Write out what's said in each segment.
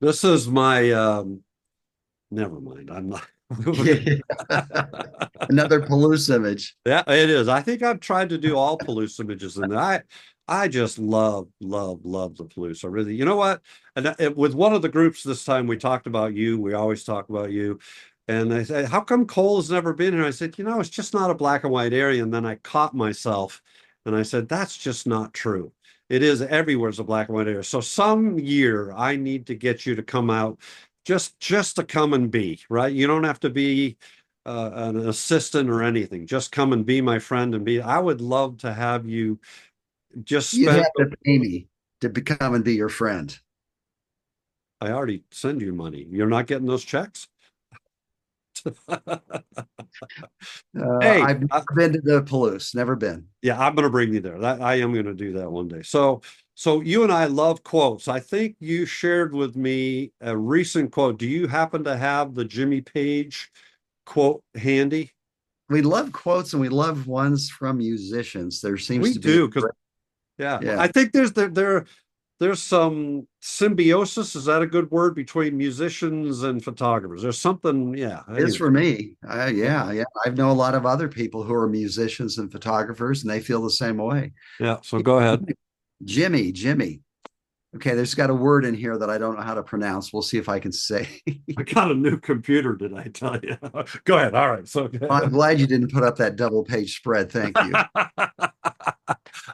This is my never mind. I'm not. Another Palouse image. Yeah, it is. I think I've tried to do all Palouse images, and I just love the Palouse. I really, you know what? And with one of the groups this time, we talked about you. We always talk about you. And they said, "How come Cole has never been here?" I said, "It's just not a black and white area." And then I caught myself, and I said, "That's just not true. It is everywhere's a black and white area. So some year I need to get you to come out, just to come and be, right? You don't have to be." An assistant or anything. Just come and be my friend and be. I would love to have you just You'd spend. have to pay me to become and be your friend. I already send you money. You're not getting those checks. Hey, I've never been to the Palouse, never been. yeah, I'm going to bring you there. I am going to do that one day. So you and I love quotes. I think you shared with me a recent quote. Do you happen to have the Jimmy Page quote handy? We love quotes and we love ones from musicians. There seems We to be, do, because yeah, yeah, I think there's some symbiosis. Is that a good word between musicians and photographers? There's something, yeah. it's Anyway, for me. yeah, Yeah. I know a lot of other people who are musicians and photographers, and they feel the same way. yeah. So go ahead. Jimmy. Okay, there's got a word in here that I don't know how to pronounce. We'll see if I can say. I got a new computer. Did I tell you? Go ahead. All right. So I'm glad you didn't put up that double page spread. Thank you.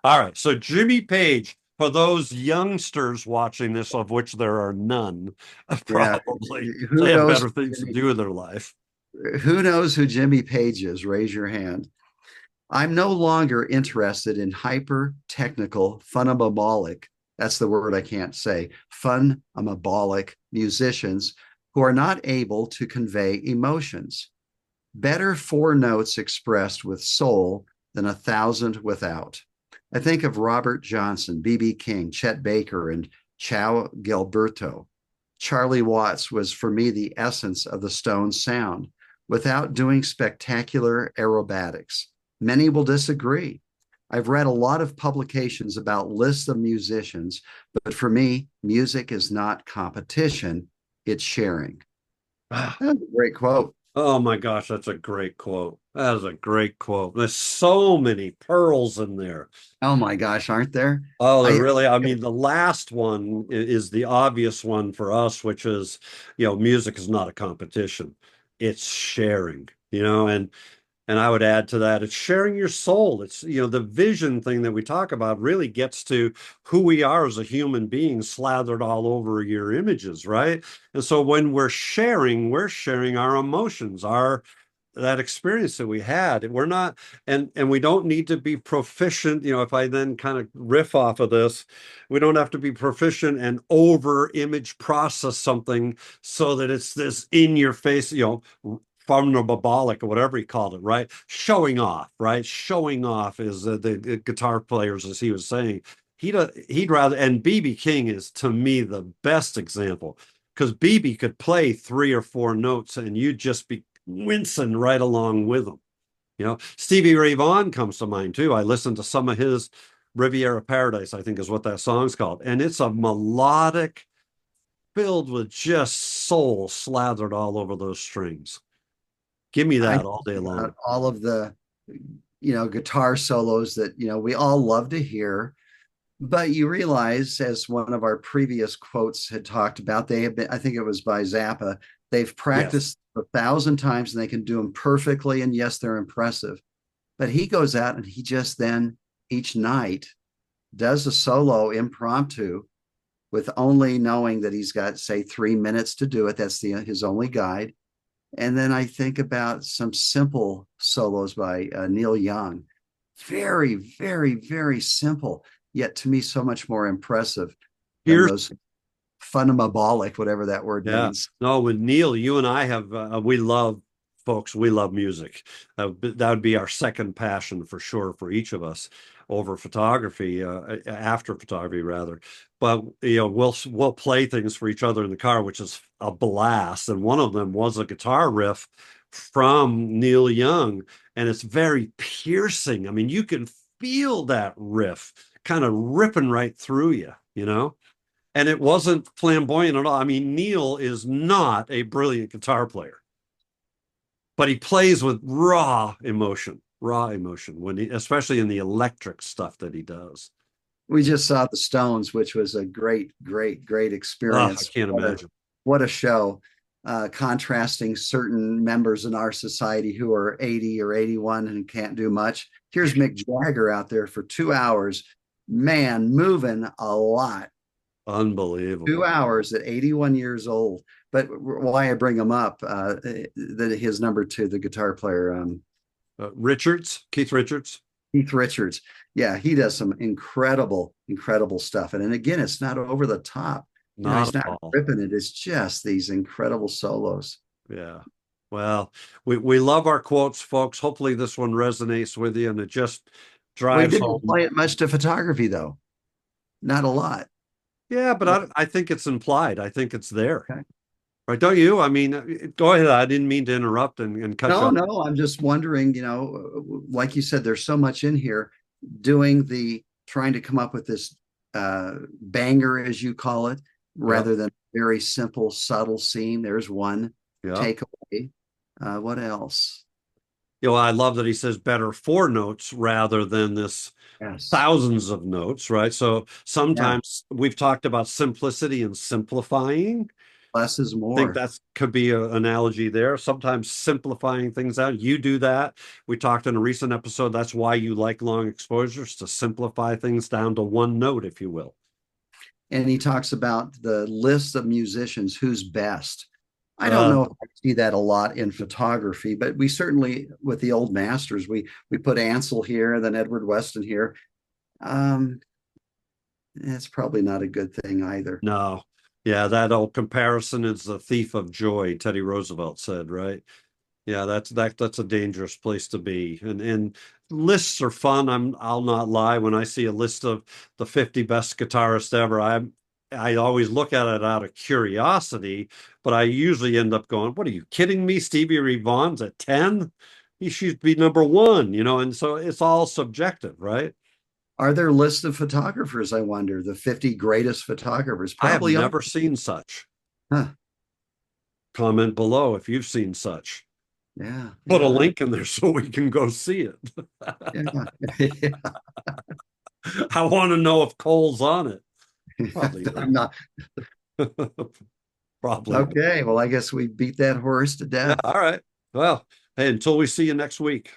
all right. So Jimmy Page, for those youngsters watching this, of which there are none, Yeah. probably Who they have knows? better things to do in their life. Who knows who Jimmy Page is? Raise your hand. I'm no longer interested in hyper technical, funamabolic, that's the word I can't say, funamabolic musicians who are not able to convey emotions. Better four notes expressed with soul than a thousand without. I think of Robert Johnson, B.B. King, Chet Baker, and Chow Gilberto. Charlie Watts was for me the essence of the Stones sound without doing spectacular aerobatics. Many will disagree. I've read a lot of publications about lists of musicians, but for me, music is not competition, it's sharing. That's a great quote. Oh my gosh, that's a great quote. That is a great quote. There's so many pearls in there. Oh my gosh, aren't there? Oh, they're I really, I mean, the last one is the obvious one for us, which is, music is not a competition. It's sharing, and I would add to that, it's sharing your soul. It's, the vision thing that we talk about really gets to who we are as a human being slathered all over your images, right? And so when we're sharing our emotions, our that experience that we had. We're not, and we don't need to be proficient. If I then kind of riff off of this, we don't have to be proficient and over image process something so that it's this in your face, phonobolic or whatever he called it, right? Showing off, right? Showing off is the guitar players, as he was saying. He'd rather, and BB King is to me the best example because BB could play three or four notes and you'd just be wincing right along with them. Stevie Ray Vaughan comes to mind too. I listened to some of his Riviera Paradise, I think is what that song's called. And it's a melodic filled with just soul slathered all over those strings. Give me I that all day think about long. all of the, guitar solos that, we all love to hear. But you realize, as one of our previous quotes had talked about, they have been, I think it was by Zappa, they've Yes. practiced 1,000 times and they can do them perfectly. And yes, they're impressive. But he goes out and he just then each night does a solo impromptu with only knowing that he's got, say, 3 minutes to do it. That's his only guide. And then I think about some simple solos by Neil Young. Very, very, very simple, yet to me, so much more impressive than Here's those funamabolic, whatever that word Yeah. means. No, with Neil, you and I we love, folks, we love music. That would be our second passion for sure for each of us over photography, after photography rather. But, we'll play things for each other in the car, which is a blast. And one of them was a guitar riff from Neil Young, and it's very piercing. I mean, you can feel that riff kind of ripping right through you, you know? And it wasn't flamboyant at all. I mean, Neil is not a brilliant guitar player, but he plays with raw emotion when he, especially in the electric stuff that he does. We just saw the Stones, which was a great, great, great Oh, I experience. can't imagine. What a show. Contrasting certain members in our society who are 80 or 81 and can't do much. Here's Mick Jagger out there for 2 hours, man, moving a lot. 2 hours at 81 years old. But why I bring him up, that his number two, the guitar player, Keith Richards. Keith Richards. Yeah, he does some incredible, incredible stuff. And again, it's not over the top. Not He's at not all. ripping it. It's just these incredible solos. Yeah. Well, we love our quotes, folks. Hopefully this one resonates with you and it just We drives didn't home. apply it much to photography, though. Not a lot. Yeah, but I think it's implied. I think it's there. Okay. Right, don't you? I mean, go ahead. I didn't mean to interrupt and cut you No, off. no, I'm just wondering, like you said, there's so much in here trying to come up with this banger, as you call it, Yeah, rather than very simple, subtle scene. There's one yeah. takeaway. What else? I love that he says better four notes rather than this Yes. thousands of notes, right? So Yeah. sometimes we've talked about simplicity and simplifying. Less is Think more. that could be an analogy there. Sometimes simplifying things out. You do that. We talked in a recent episode. That's why you like long exposures, to simplify things down to one note, if you will. And he talks about the list of musicians who's best. I don't Uh, know if I see that a lot in photography, but we certainly, with the old masters, we put Ansel here, then Edward Weston here. Um, it's probably not a good thing either. no. Yeah, that old comparison is the thief of joy, Teddy Roosevelt said, right? Yeah, that's a dangerous place to be. And lists are fun. I'll not lie. When I see a list of the 50 best guitarists ever, I always look at it out of curiosity, but I usually end up going, "What are you kidding me? Stevie Ray Vaughan's at 10? He should be number one, and so it's all subjective, right? Are there lists of photographers? I wonder the 50 greatest photographers I have probably are. never seen such. Huh. Comment below if you've seen such. Yeah, Put a yeah, link in there so we can go see it. yeah. I want to know if Cole's on it. Probably I'm not. probably. Okay, well, I guess we beat that horse to Yeah, death. all right. Well, hey, until we see you next week.